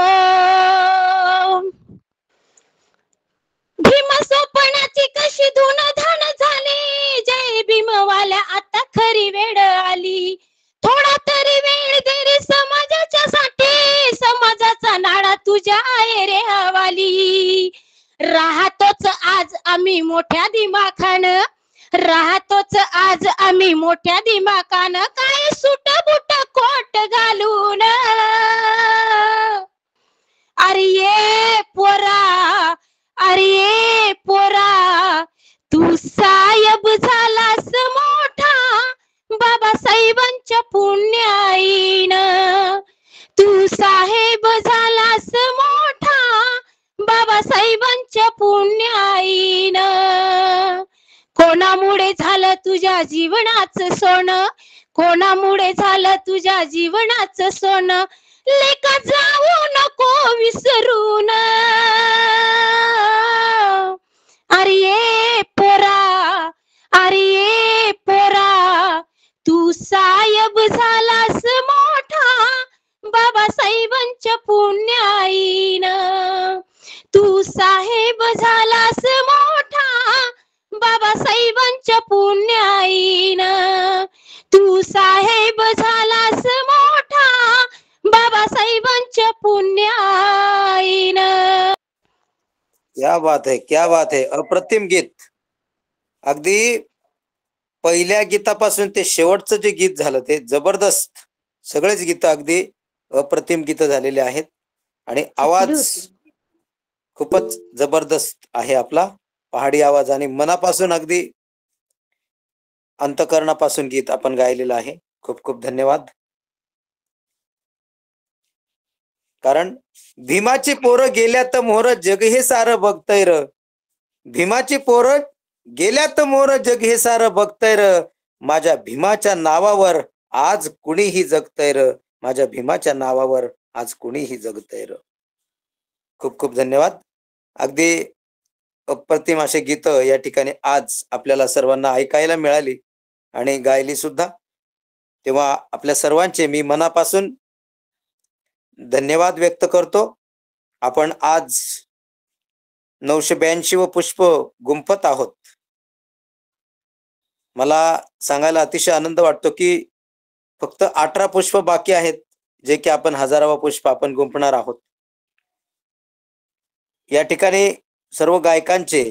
भीम स्वप्नाची कशी धुन धन झाली, जय भीम वाल्या आता खरी वेळ आली, थोडा तरी वेळ दे रे समाजाच्या साठी, समाजाचा नाडा तुझ्या आहे रे हवाली, राहतोच आज आम्ही मोठ्या दिमाखानं, राहतोच आज आम्ही मोठ्या दिमाखानं, काय सुट बुट कोट घालून, अरे ये पोरा, अरे ये पोरा, तू साहेब झालास मोठा बाबासाहेबांच्या पुण्याईनं, तू साहेब झालास मोठा बाबासाहेबांच्या पुण्याईनं, कोणामुळे झालं तुझ्या जीवनाचं सोनं, कोणामुळे झालं तुझ्या जीवनाचं सोनं, लेका जाऊ नको विसरून. अरे पोरा, अरे पोरा, तू साहेब झालास मोठा बाबासाहेबांच्या पुण्याईनं. तू साहेब झालास मोठा बाबासाहेबांच्या पुण्याईनं. तू साहेब झालास मोठा बाबासाहेबांच्या पुण्याईनं. क्या बात है, क्या बात है. अप्रतिम गीत. अगदी पहिल्या गीतापासून ते शेवटचं जे गीत झालं ते जबरदस्त. सगळेच गीत अगदी अप्रतिम गीत झालेले आहेत आणि आवाज खूपच जबरदस्त आहे आपला. पहाडी आवाज आणि मनापासून अगदी अंतकरणापासून गीत आपण गायलेलं आहे. खूप खूप धन्यवाद. कारण भीमाची पोरं गेल्यात मोर जग हे सारं बघतय र. भीमाची पोरं गेल्यात मोर जग हे सारं बघतय र. माझ्या भीमाच्या नावावर आज कुणीही जगतय र. माझ्या भीमाच्या नावावर आज कुणीही जगतय र. खूप खूप धन्यवाद. अगदी अप्रतिम असे गीत या ठिकाणी आज आपल्याला सर्वांना ऐकायला मिळाली आणि गायली सुद्धा. तेव्हा आपल्या सर्वांचे मी मनापासून धन्यवाद व्यक्त करतो. आपण आज 982 व पुष्प गुंफत आहोत. मला सांगायला अतिशय आनंद वाटतो की फक्त 18 पुष्प बाकी आहेत, जे की आपण 1000वा पुष्प आपण गुंफणार आहोत. या ठिकाणी सर्व गायकांचे,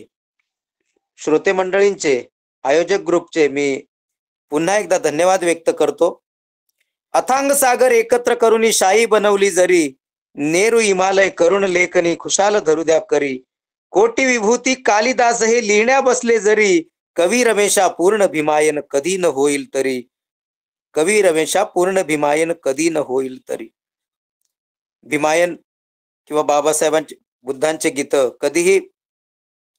श्रोते मंडळींचे, आयोजक ग्रुपचे मी पुन्हा एकदा धन्यवाद व्यक्त करतो. अथांग सागर एकत्र करून शाही बनवली जरी, नेरू हिमालय करुण लेखनी खुशाल धरू द्या करी. कोटी विभूती कालिदास हे लिहिण्या बसले जरी, कवी रमेशा पूर्ण भीमायन कधी न होईल तरी. कवी रमेशा पूर्ण भीमायन कधी न होईल तरी. भीमायन किंवा बाबासाहेबांचे, बुद्धांचे गीत कधीही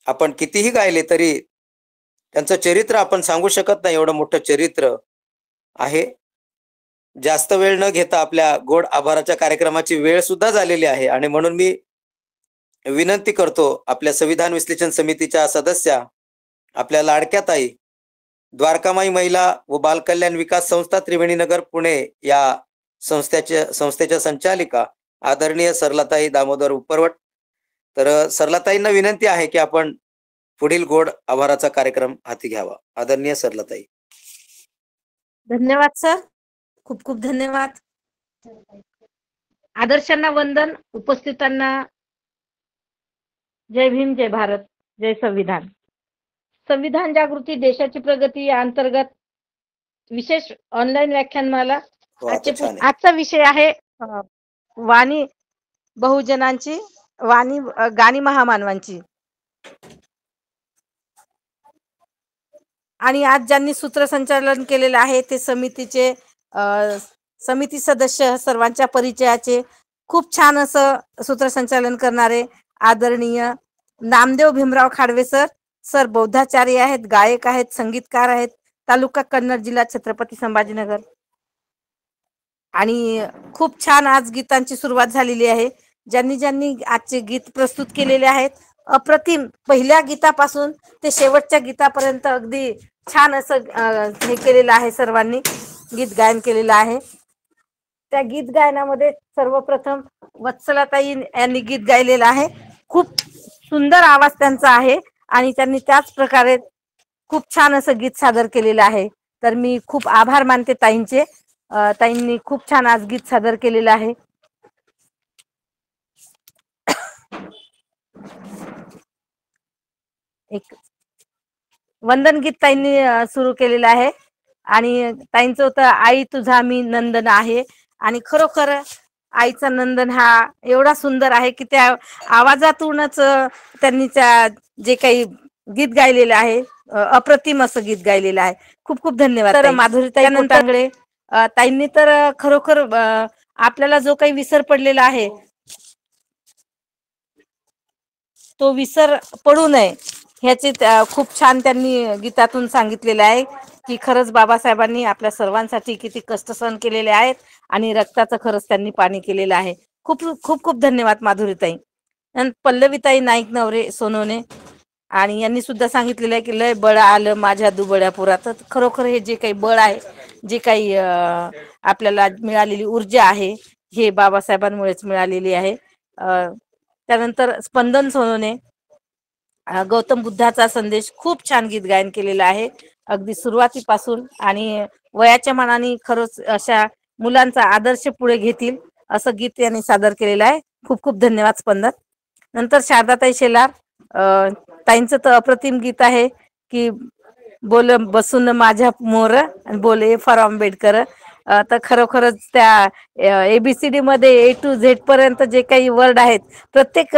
आपण कितीही गायले तरी त्यांचं चरित्र आपण सांगू शकत नाही. एवढं मोठं चरित्र आहे. जास्त वेळ न घेता आपल्या गोड आभाराच्या कार्यक्रमाची वेळ सुद्धा झालेली आहे आणि म्हणून मी विनंती करतो आपल्या संविधान विश्लेषण समितीच्या सदस्या, आपल्या लाडक्या ताई, द्वारकामाई महिला व बालकल्याण विकास संस्था त्रिवेणीनगर पुणे या संस्थेच्या संचालिका आदरणीय सरलाताई दामोदर उपरवट. तर सरलाताईंना विनंती आहे की आपण पुढील गोड आभाराचा कार्यक्रम हाती घ्यावा. आदरणीय सरलाताई. धन्यवाद सर, खूप खूप धन्यवाद. आदर्शांना वंदन, उपस्थितांना जय भीम, जय भारत, जय संविधान. संविधान जागृती देशाची प्रगती या अंतर्गत विशेष ऑनलाईन व्याख्यानमाला. आजचा विषय आहे वाणी बहुजनांची, वाणी गाणी महामानवांची. आणि आज ज्यांनी सूत्रसंचालन केलेलं आहे ते समितीचे समिती सदस्य, सर्वांच्या परिचयाचे खूप छान असं सूत्रसंचालन करणारे आदरणीय नामदेव भीमराव खाडवे सर. सर बौद्धाचार्य आहेत, गायक आहेत, संगीतकार आहेत, तालुका कन्नड, जिल्हा छत्रपती संभाजीनगर. आणि खूप छान आज गीतांची सुरुवात झालेली आहे. ज्यांनी ज्यांनी आजचे गीत प्रस्तुत केलेले आहेत अप्रतिम, पहिल्या गीतापासून ते शेवटच्या गीतापर्यंत अगदी छान असं हे केलेलं आहे. सर्वांनी गीत गायन केलेलं आहे. त्या गीत गायनामध्ये सर्वप्रथम वत्सलाताई यांनी गीत गायलेलं आहे. खूप सुंदर आवाज त्यांचा आहे आणि त्यांनी त्याच प्रकारे खूप छान असं गीत सादर केलेलं आहे. तर मी खूप आभार मानते ताईंचे. ताईंनी खूप छान आज गीत सादर केलेलं आहे. एक वंदन गीत ताईंनी सुरू केलेलं आहे आणि ताईंचं होतं आई तुझा मी नंदन आहे. आणि खरोखर आईचा नंदन हा एवढा सुंदर आहे की त्या आवाजातूनच त्यांनी त्या जे काही गीत गायलेलं आहे अप्रतिम असं गीत गायलेलं आहे. खूप खूप धन्यवाद. तर माधुरीताई कोटांगळे ताईंनी तर खरोखर आपल्याला जो काही विसर पडलेला आहे तो विसर पडू नये ह्याचे खूप छान त्यांनी गीतातून सांगितलेलं आहे की खरंच बाबासाहेबांनी आपल्या सर्वांसाठी किती कष्ट सहन केलेले आहेत आणि रक्ताचं खरंच त्यांनी पाणी केलेलं आहे. खूप खूप खूप धन्यवाद माधुरीताई. पल्लवीताई नाईक नवरे सोनवणे आणि यांनी सुद्धा सांगितलेलं आहे की लय बळ आलं माझ्या दुबळ्या पुरात. खरोखर हे जे काही बळ आहे, जे काही आपल्याला मिळालेली ऊर्जा आहे, हे बाबासाहेबांमुळेच मिळालेली आहे. त्यानंतर स्पंदन सोनवणे गौतम बुद्धाचा संदेश, खूप छान गीत गायन केलेलं आहे अगदी सुरुवातीपासून आणि वयाच्या मानाने खरंच अशा मुलांचा आदर्श पुढे घेतील असं गीत यांनी सादर केलेलं आहे. खूप खूप धन्यवाद स्पंदन. नंतर शारदाताई शेलार ताईंचं तर अप्रतिम गीत आहे की बोल बसून माझ्या मोर आणि बोले फॉर आंबेडकर. तर खरोखरच त्या ABCD मध्ये A to Z पर्यंत जे काही वर्ड आहेत, प्रत्येक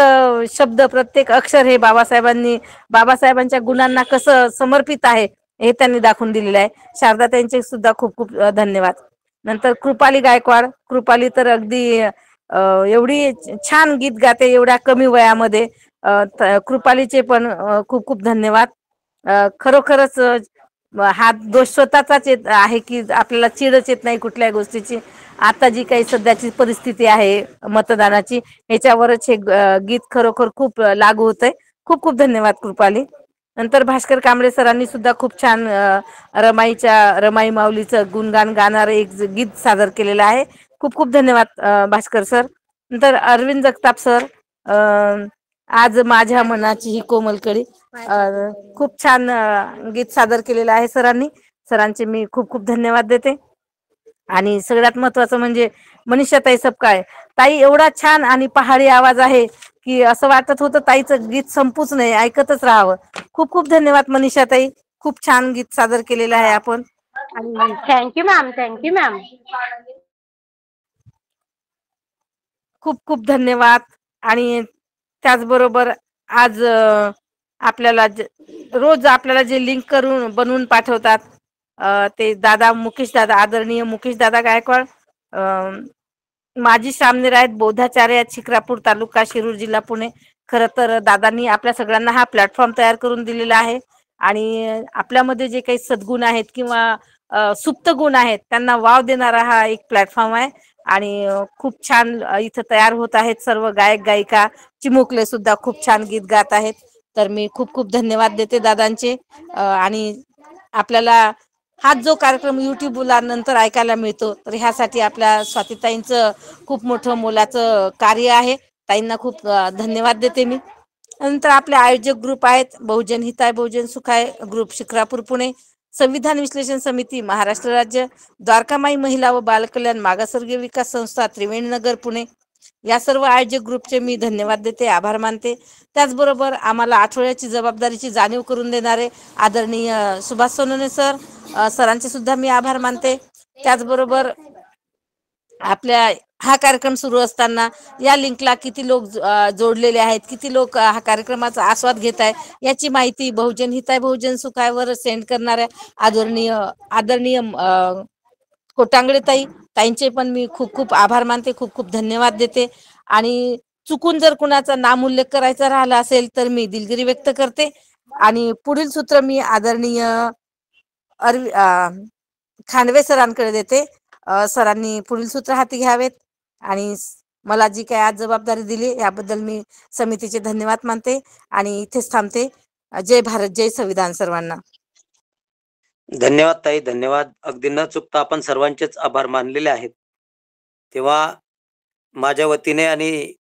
शब्द प्रत्येक अक्षर हे बाबासाहेबांच्या गुणांना कसं समर्पित आहे हे त्यांनी दाखवून दिलेलं आहे. शारदाताईंचे सुद्धा खूप खूप धन्यवाद. नंतर कृपाली गायकवाड, कृपाली तर अगदी एवढी छान गीत गाते एवढ्या कमी वयामध्ये. कृपालीचे पण खूप खूप धन्यवाद. खरोखरच हा दोष स्वतःचाच येत आहे की आपल्याला चिडच येत नाही कुठल्याही गोष्टीची. आता जी काही सध्याची परिस्थिती आहे मतदानाची, ह्याच्यावरच हे गीत खरोखर खूप लागू होतंय. खूप खूप धन्यवाद कृपाली. नंतर भास्कर कांबळे सरांनी सुद्धा खूप छान रमाई माऊलीचं गुणगान गाणारं एक गीत सादर केलेलं आहे. खूप खूप धन्यवाद भास्कर सर. नंतर अरविंद जगताप सर, आज माझ्या मनाची ही कोमलकडी, खूप छान गीत सादर केलेलं आहे सरांनी. सरांचे मी खूप खूप धन्यवाद देते. आणि सगळ्यात महत्वाचं म्हणजे मनीषाताई सपकाळ ताई, एवढा छान आणि पहाडी आवाज आहे की असं वाटत होतं ताईचं गीत संपूच नाही, ऐकतच राहावं. खूप खूप धन्यवाद मनीषाताई, खूप छान गीत सादर केलेलं आहे आपण. Thank you ma'am, thank you ma'am. खूप खूप धन्यवाद. आणि त्याचबरोबर आज आपल्याला रोज आपल्याला जे लिंक करून बनवून पाठवतात ते दादा मुकेश दादा, आदरणीय मुकेश दादा गायकवाड, माजी सामनेदार आहेत, बौद्धाचार्य आहेत, शिक्रापूर तालुका, शिरूर जिल्हा, पुणे. खरं तर दादांनी आपल्या सगळ्यांना हा प्लॅटफॉर्म तयार करून दिलेला आहे आणि आपल्यामध्ये जे काही सद्गुण आहेत किंवा सुप्त गुण आहेत त्यांना वाव देणारा हा एक प्लॅटफॉर्म आहे. आणि खूप छान इथं तयार होत आहेत सर्व गायक गायिका, चिमुकले सुद्धा खूप छान गीत गात आहेत. तर मी खूप खूप धन्यवाद देते दादांचे. आणि आपल्याला हाच जो कार्यक्रम युट्यूबला नंतर ऐकायला मिळतो, तर ह्यासाठी आपल्या स्वातीताईंचं खूप मोठं मोलाचं कार्य आहे. ताईंना खूप धन्यवाद देते मी. नंतर आपले आयोजक ग्रुप आहेत बहुजन हिताय बहुजन सुखाय ग्रुप शिक्रापूर पुणे, संविधान विश्लेषण समिती महाराष्ट्र राज्य, द्वारकामाई महिला व बालकल्याण मागासवर्गीय विकास संस्था त्रिवेणीनगर पुणे, या सर्व आयोजक ग्रुपचे मी धन्यवाद देते, आभार मानते. त्याचबरोबर आम्हाला आठवड्याची जबाबदारीची जाणीव करून देणारे आदरणीय सुभाष सोनवणे सर, सरांचे सुद्धा मी आभार मानते. त्याचबरोबर आपल्या हा कार्यक्रम सुरू असताना या लिंकला किती लोक जोडलेले आहेत, किती लोक हा कार्यक्रमाचा आस्वाद घेत आहे याची माहिती बहुजन हिताय बहुजन सुखायवर सेंड करणाऱ्या आदरणीय कोटांगळे ताईंचे पण मी खूप खूप आभार मानते, खूप खूप धन्यवाद देते. आणि चुकून जर कुणाचा नामोल्लेख करायचा राहिला असेल तर मी दिलगिरी व्यक्त करते. आणि पुढील सूत्र मी आदरणीय खांडवे सरांकडे देते. सरांनी पुढील सूत्र हाती घ्यावेत आणि मला जी काय आज जबाबदारी दिली याबद्दल मी समितीचे धन्यवाद मानते आणि इथेच थांबते. जय भारत, जय संविधान सर्वांना. धन्यवाद ताई, धन्यवाद. अगदी न चुकता आपण सर्वांचेच आभार मानलेले आहेत. तेव्हा माझ्या वतीने आणि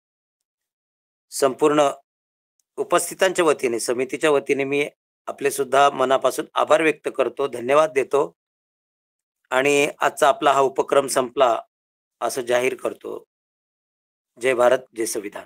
संपूर्ण उपस्थितांच्या वतीने, समितीच्या वतीने मी आपले सुद्धा मनापासून आभार व्यक्त करतो, धन्यवाद देतो आणि आजचा आपला हा उपक्रम संपला असं जाहीर करतो. जय भारत, जय संविधान.